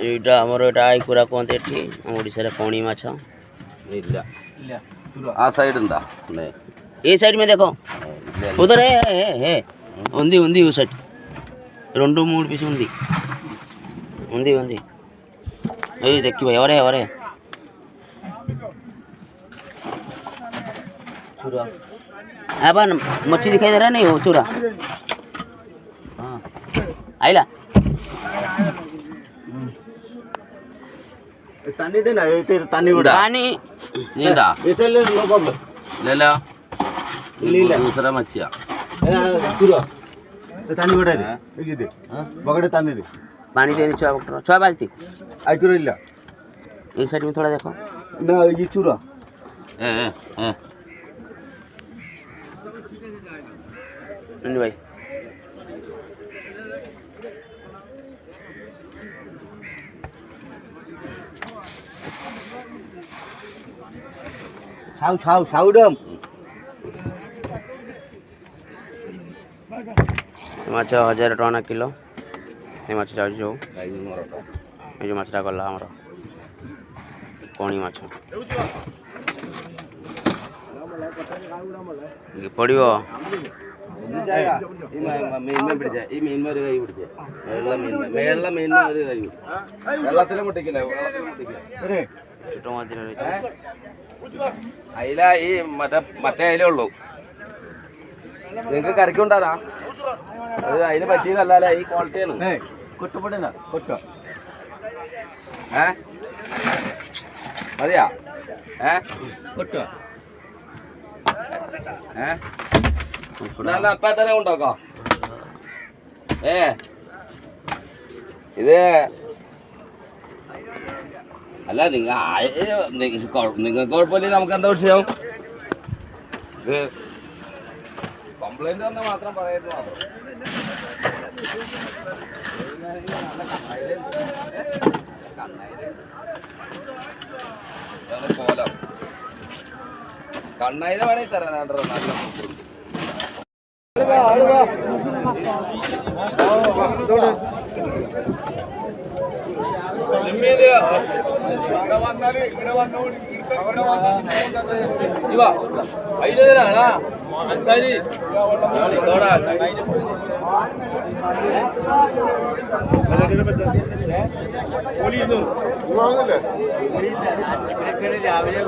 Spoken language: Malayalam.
এইটা আমার এটা আইকুরা কোনতে এটি ওড়িশার কোणी মাছ ഇല്ല ആ സൈഡ് ഉണ്ടാ ఏ సైడ్ में देखो उधर है ఉంది ఉంది ఈ సైడ్ 2-3 పీస్ ఉంది ఉంది ఉంది ఏ देखी भाई ఎవరే ఎవరే चूरा अपन मच्छी दिखाई दे रहा नहीं वो चूरा हाँ आइला തണ്ണി തന്നെ തണ്ണി വിടാ पानी നീണ്ടാ ले लो दूसरा मच्छिया തണ്ണി വിടാ बगड़े तन्नी दे पानी देने छुआ बाल्टी आइकुरा इल्ला इस साइड में थोड़ा देखो ना ये चूरा भाई साउ साउ साउडम माछ 1000 टका किलो ये माछ जाऊ जो ये जो माछटा गला हमर कोणी माछ ये पड़ियो മീൻ പിടിച്ചേ ഈ മീൻ ഒരു കൈ പിടിച്ചേ മേള മീൻ ഒരു കൈ വെള്ളത്തിലും മുട്ടിക്കില്ല അയില ഈ മറ്റേ അയിലേ ഉള്ളൂ നിങ്ങൾക്ക് കറിക്കുണ്ടാറാ അത് അതിന് പറ്റിയതല്ല ഈ ക്വാളിറ്റിയാണ് കൊട്ടപ്പടന കൊട്ട മതിയാ കൊട്ട അപ്പ തന്നെ ഉണ്ടാക്കോ ഇത് അല്ല നിങ്ങൾക്ക് കുഴപ്പമില്ല നമുക്ക് എന്താ വിഷയം ഇത് കംപ്ലൈന്റ് വന്നാൽ മാത്രം പറയുന്നത് മാത്രം കോലം കണ്ണയില വേണമെങ്കിൽ തരാൻ നല്ല അതിനാ രാവിലെ